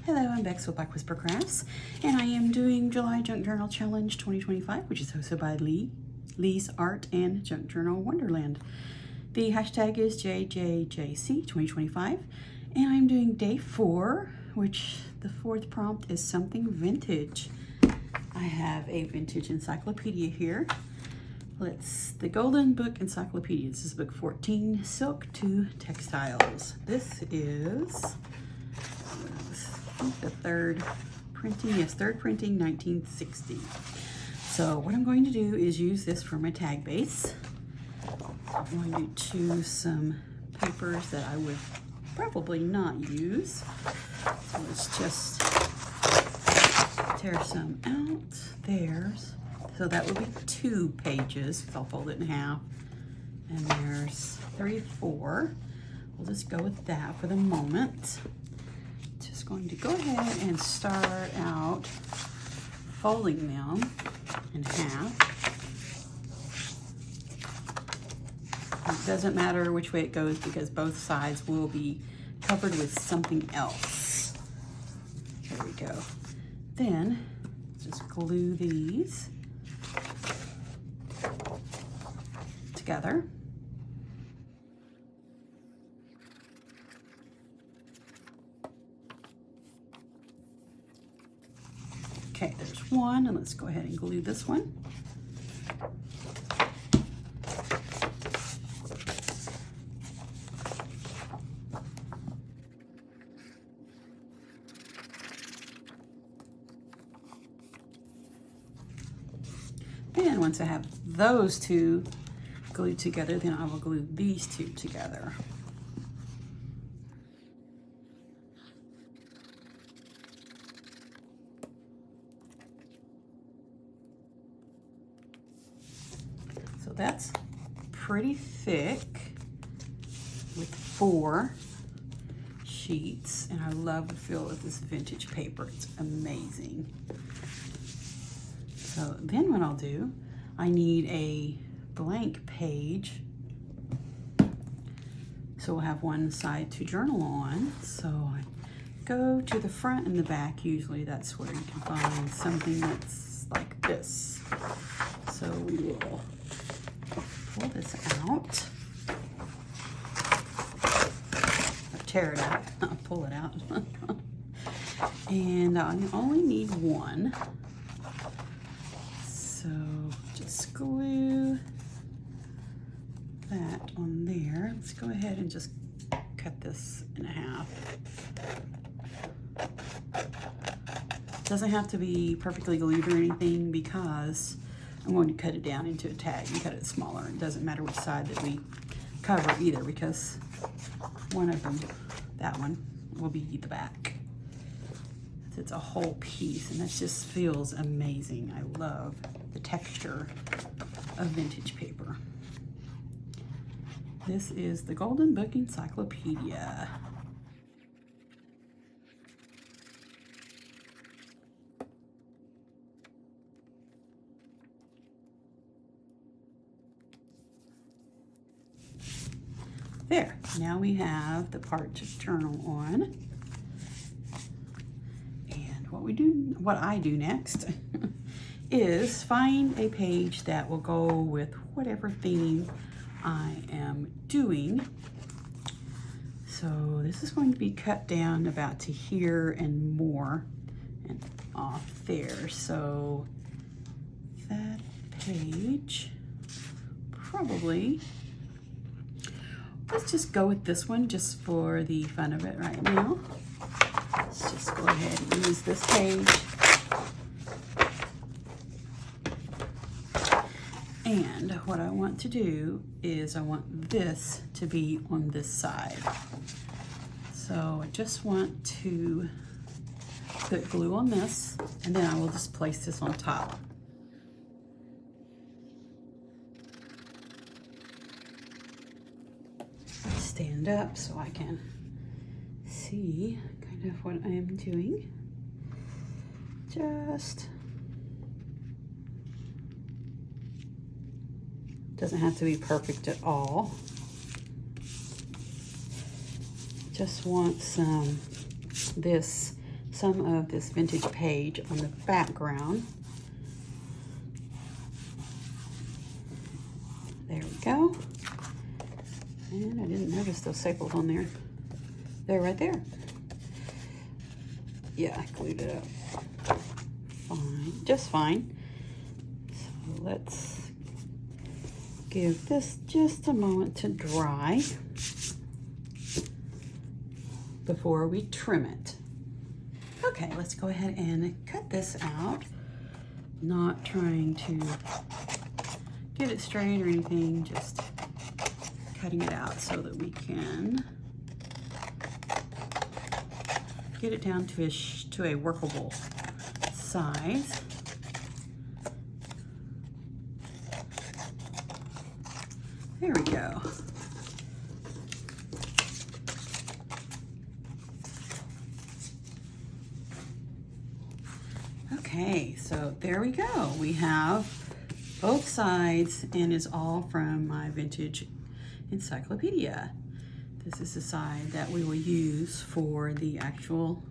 Hello, I'm Bex with Black Whisper Crafts, and I am doing July Junk Journal Challenge 2025, which is hosted by Lee's Art and Junk Journal Wonderland. The hashtag is JJJC2025, and I'm doing day 4, which the 4th prompt is something vintage. I have a vintage encyclopedia here. The Golden Book Encyclopedia. This is book 14, Silk to Textiles. This is the third printing, third printing, 1960. So what I'm going to do is use this for my tag base. I'm going to choose some papers that I would probably not use. So let's just tear some out. There's, so that would be 2 pages. I'll fold it in half. And there's 34. We'll just go with that for the moment. Just going to go ahead and start out folding them in half. It doesn't matter which way it goes because both sides will be covered with something else. There we go. Then just glue these together. Okay, there's one, and let's go ahead and glue this one. And once I have those 2 glued together, then I will glue these 2 together. So that's pretty thick with 4 sheets, and I love the feel of this vintage paper. It's amazing. So then what I'll do, I need a blank page. So we'll have one side to journal on. So I go to the front and the back. Usually that's where you can find something that's like this. So we will pull this out. Or tear it out, not pull it out. And I only need one. So just glue that on there. Let's go ahead and just cut this in half. It doesn't have to be perfectly glued or anything because I'm going to cut it down into a tag and cut it smaller. It doesn't matter which side that we cover either because one of them, that one, will be the back. It's a whole piece, and that just feels amazing. I love the texture of vintage paper. This is the Golden Book Encyclopedia. There, now we have the part to journal on. What I do next is find a page that will go with whatever theme I am doing. So this is going to be cut down about to here and more and off there. So that page, probably, let's just go with this one just for the fun of it right now. Let's just go ahead and use this page. And what I want to do is I want this to be on this side. So I just want to put glue on this, and then I will just place this on top. Stand up so I can see kind of what I am doing. Just doesn't have to be perfect at all. Just want some this some of this vintage page on the background. There we go. And I didn't notice those staples on there. They're right there. Yeah, I glued it up. Fine, just fine. So let's give this just a moment to dry before we trim it. Okay, let's go ahead and cut this out. Not trying to get it straight or anything, just cutting it out so that we can get it down to a workable size. There we go. Okay, so there we go. We have both sides, and it's all from my vintage encyclopedia. This is the side that we will use for the actual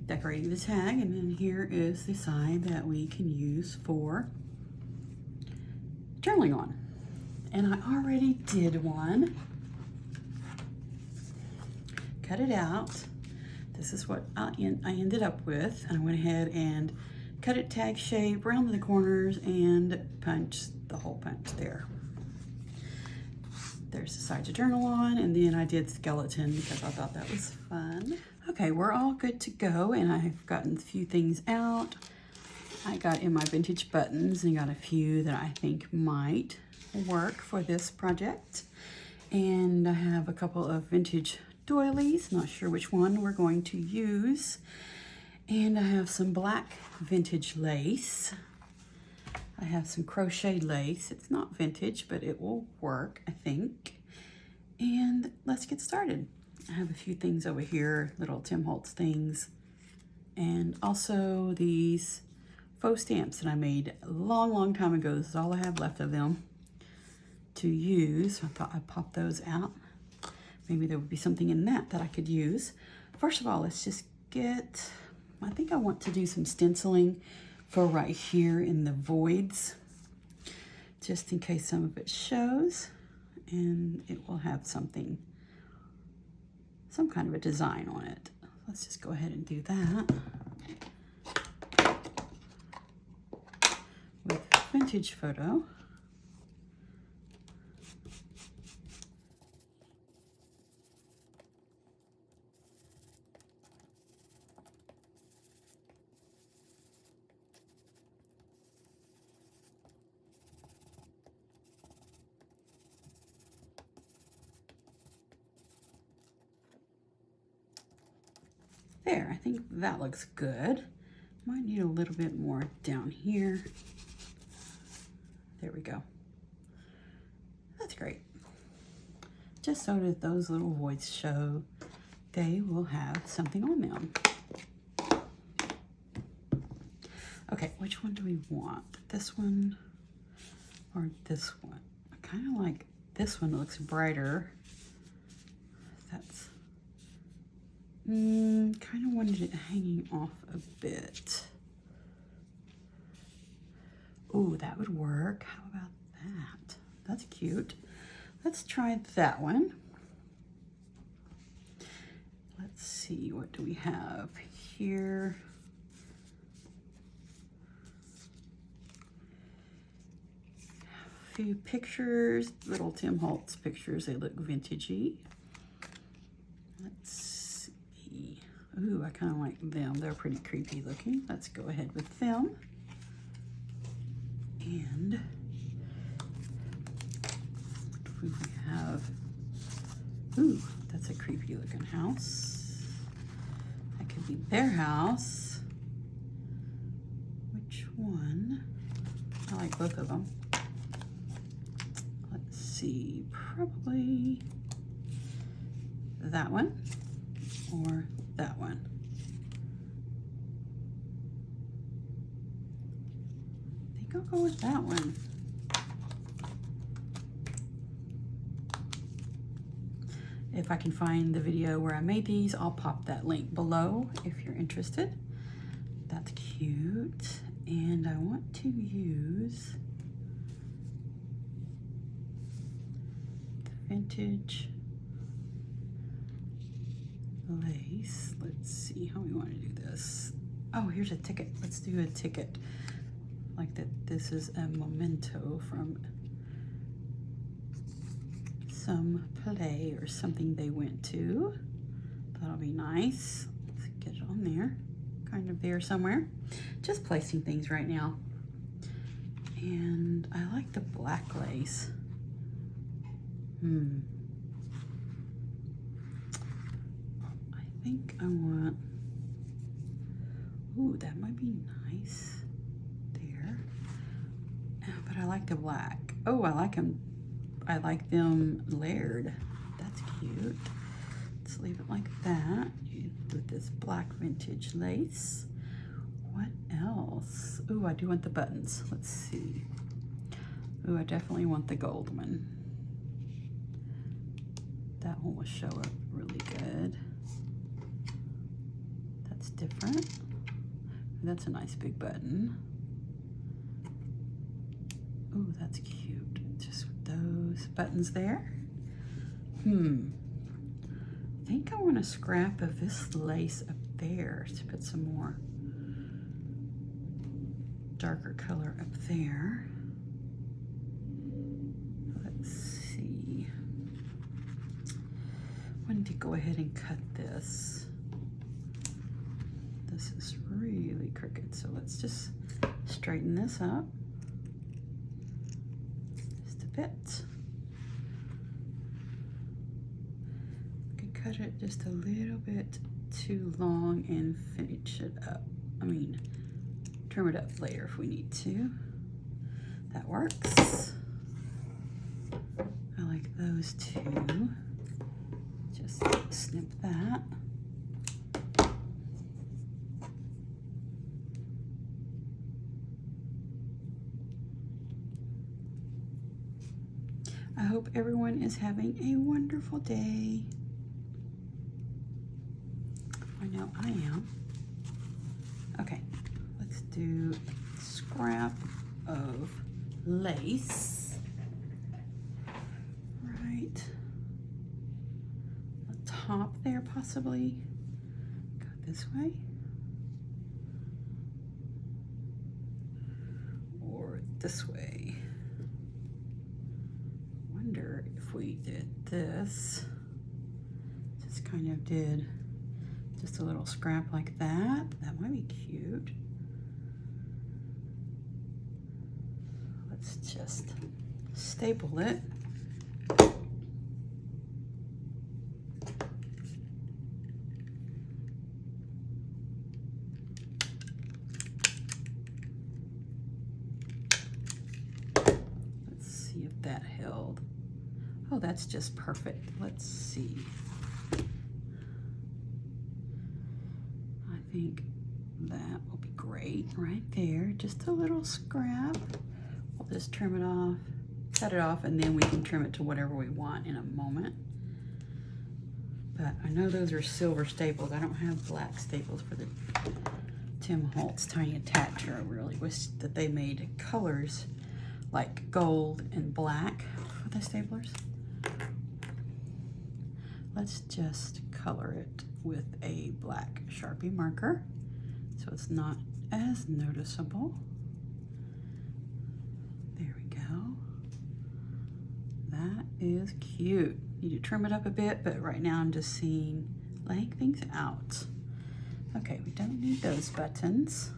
decorating the tag, and then here is the side that we can use for journaling on. And I already did one. Cut it out. This is what I ended up with, and I went ahead and cut it tag shape, rounded the corners, and punched the hole punch there. There's the side to journal on, and then I did skeleton because I thought that was fun. Okay, we're all good to go, and I've gotten a few things out. I got in my vintage buttons and got a few that I think might work for this project. And I have a couple of vintage doilies, not sure which one we're going to use. And I have some black vintage lace. I have some crochet lace. It's not vintage, but it will work, I think. And let's get started. I have a few things over here, little Tim Holtz things. And also these faux stamps that I made a long, long time ago. This is all I have left of them to use. I thought I'd pop those out. Maybe there would be something in that I could use. First of all, let's just get, I think I want to do some stenciling for right here in the voids, just in case some of it shows, and it will have something, some kind of a design on it. Let's just go ahead and do that. With vintage photo. There, I think that looks good. Might need a little bit more down here. There we go. That's great. Just so that those little voids show they will have something on them. Okay, which one do we want? This one or this one? I kind of like this one, looks brighter. That's kind of wanted it hanging off a bit. Ooh, that would work. How about that? That's cute. Let's try that one. Let's see, what do we have here? A few pictures, little Tim Holtz pictures. They look vintagey. Let's see. Ooh, I kind of like them. They're pretty creepy looking. Let's go ahead with them. And what do we have? Ooh, that's a creepy looking house. That could be their house. Which one? I like both of them. Let's see, probably that one or that one. I think I'll go with that one. If I can find the video where I made these, I'll pop that link below if you're interested. That's cute. And I want to use the vintage lace. Let's see how we want to do this. Oh, here's a ticket. Let's do a ticket. Like that. This is a memento from some play or something they went to. That'll be nice. Let's get it on there. Kind of there somewhere. Just placing things right now. And I like the black lace. I think I want, ooh, that might be nice there. But I like the black. Oh, I like them. I like them layered. That's cute. Let's leave it like that with this black vintage lace. What else? Ooh, I do want the buttons. Let's see. Ooh, I definitely want the gold one. That one will show up really good. That's different. That's a nice big button. Ooh, that's cute. Just with those buttons there. I think I want a scrap of this lace up there to put some more darker color up there. Let's see. I need to go ahead and cut this. This is really crooked, so let's just straighten this up just a bit. Cut it just a little bit too long and finish it up. I mean, trim it up later if we need to. That works. I like those two. Just snip that. I hope everyone is having a wonderful day. I know I am. Okay, let's do a scrap of lace. Right. The top there possibly. Go this way. Or this way. Wonder if we did this. Just kind of did just a little scrap like that. That might be cute. Let's just staple it. Let's see if that held. Oh, that's just perfect. Let's see. I think that will be great right there. Just a little scrap. We'll just trim it off, cut it off, and then we can trim it to whatever we want in a moment. But I know those are silver staples. I don't have black staples for the Tim Holtz Tiny Attacher. I really wish that they made colors like gold and black for the staplers. Let's just color it with a black Sharpie marker so it's not as noticeable. There we go. That is cute. Need to trim it up a bit, but right now I'm just laying things out. Okay, we don't need those buttons.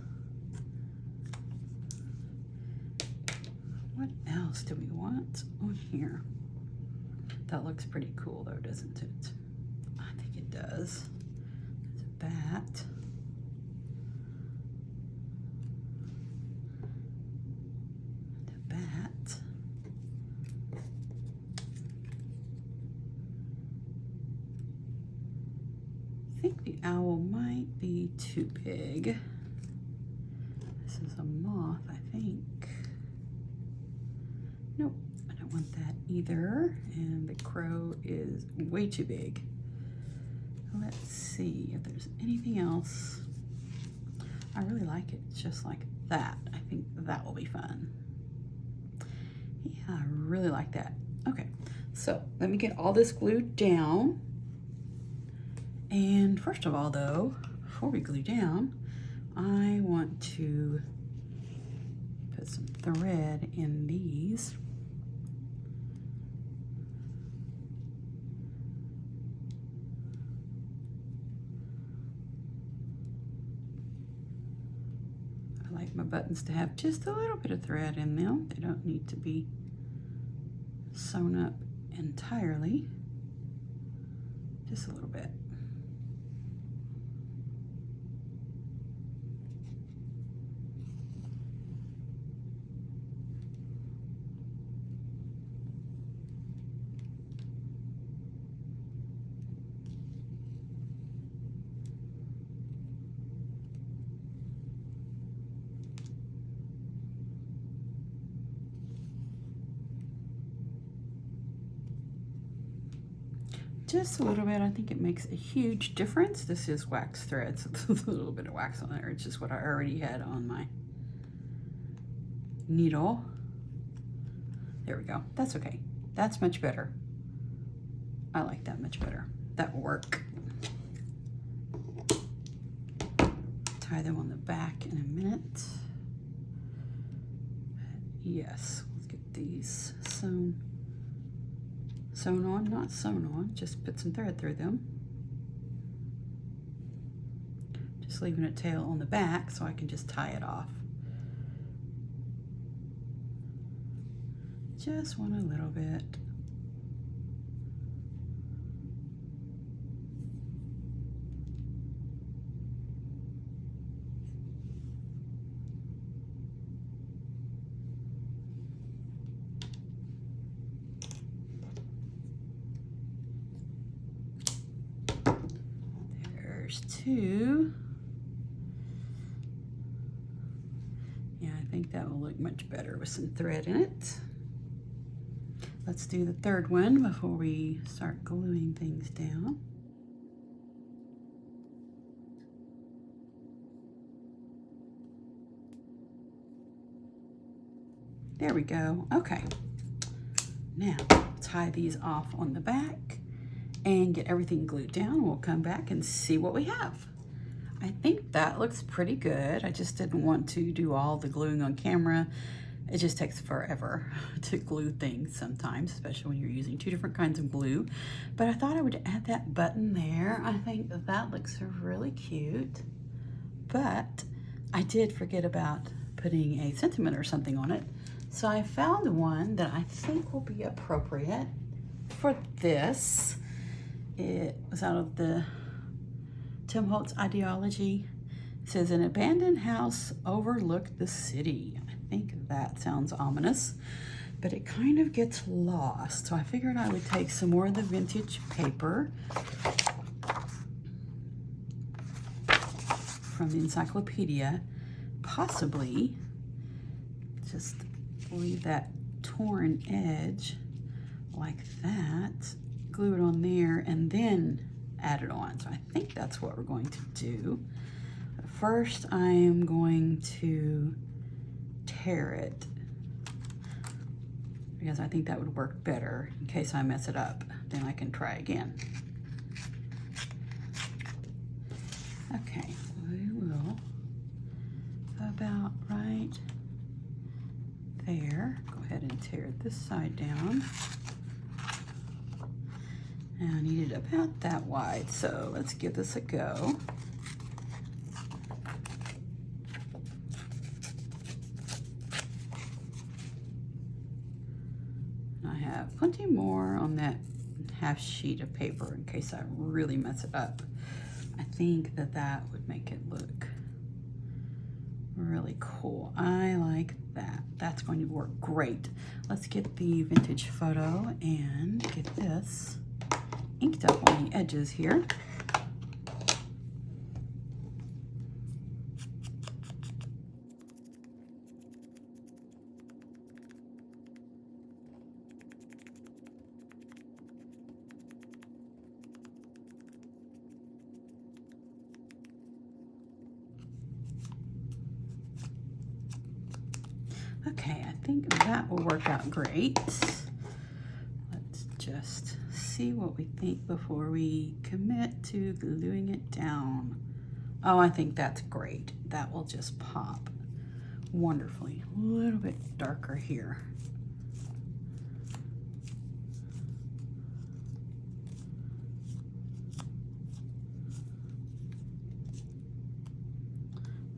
What else do we want on here? That looks pretty cool though, doesn't it? I think it does. There's a bat. And a bat. I think the owl might be too big. This is a moth, I think. Nope, I don't want that either, and the crow is way too big. Let's see if there's anything else. I really like it just like that. I think that will be fun. Yeah, I really like that. Okay, so let me get all this glued down. And first of all though, before we glue down, I want to put some thread in these. I like my buttons to have just a little bit of thread in them. They don't need to be sewn up entirely, just a little bit. Just a little bit. I think it makes a huge difference. This is wax thread, so there's a little bit of wax on there. It's just what I already had on my needle. There we go. That's okay. That's much better. I like that much better. That will work. Tie them on the back in a minute. Yes, let's get these sewn on, not sewn on, just put some thread through them. Just leaving a tail on the back so I can just tie it off. Just want a little bit. There's two. Yeah, I think that will look much better with some thread in it. Let's do the third one before we start gluing things down. There we go. Okay. Now, tie these off on the back and get everything glued down. We'll come back and see what we have. I think that looks pretty good. I just didn't want to do all the gluing on camera. It just takes forever to glue things sometimes, especially when you're using two different kinds of glue. But I thought I would add that button there. I think that looks really cute. But I did forget about putting a sentiment or something on it. So I found one that I think will be appropriate for this. It was out of the Tim Holtz ideology. It says, an abandoned house overlooked the city. I think that sounds ominous, but it kind of gets lost. So I figured I would take some more of the vintage paper from the encyclopedia, possibly just leave that torn edge like that, glue it on there, and then add it on. So I think that's what we're going to do. First, I am going to tear it because I think that would work better in case I mess it up. Then I can try again. Okay, we will about right there. Go ahead and tear this side down. And I need it about that wide, so let's give this a go. I have plenty more on that half sheet of paper in case I really mess it up. I think that that would make it look really cool. I like that. That's going to work great. Let's get the vintage photo and get this inked up on the edges here. Okay, I think that will work out great. Let's just see what we think before we commit to gluing it down. Oh, I think that's great. That will just pop wonderfully. A little bit darker here.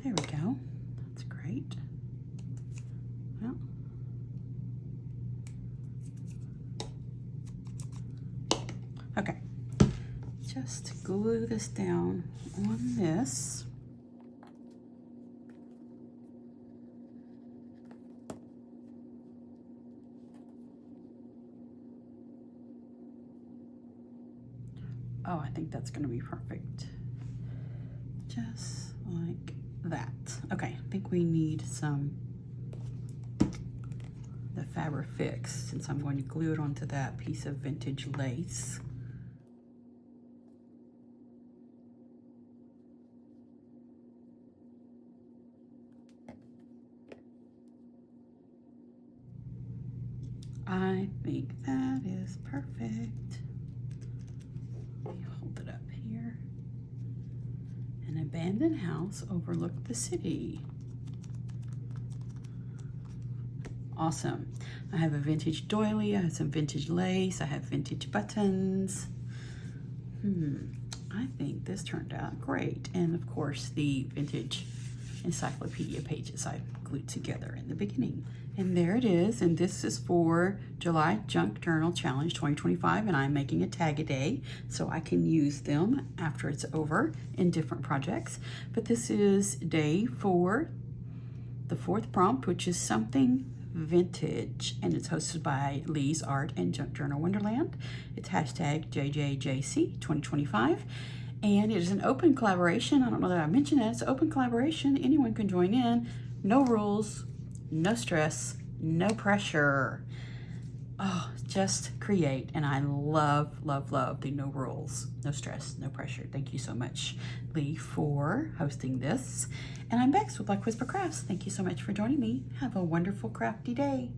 There we go. That's great. Well, okay. Just glue this down on this. Oh, I think that's going to be perfect. Just like that. Okay, I think we need the Fabric-Fix, since I'm going to glue it onto that piece of vintage lace. I think that is perfect. Let me hold it up here. An abandoned house overlooked the city. Awesome. I have a vintage doily, I have some vintage lace, I have vintage buttons. I think this turned out great. And of course, the vintage encyclopedia pages I glued together in the beginning. And there it is, and this is for July Junk Journal Challenge 2025, and I'm making a tag-a-day so I can use them after it's over in different projects. But this is day 4, the 4th prompt, which is something vintage, and it's hosted by Lee's Art and Junk Journal Wonderland. It's hashtag JJJC 2025. And it is an open collaboration. I don't know that I mentioned that. It's an open collaboration. Anyone can join in. No rules, no stress, no pressure. Oh, just create. And I love, love, love the no rules, no stress, no pressure. Thank you so much, Lee, for hosting this. And I'm Bex with Black Whisper Crafts. Thank you so much for joining me. Have a wonderful crafty day.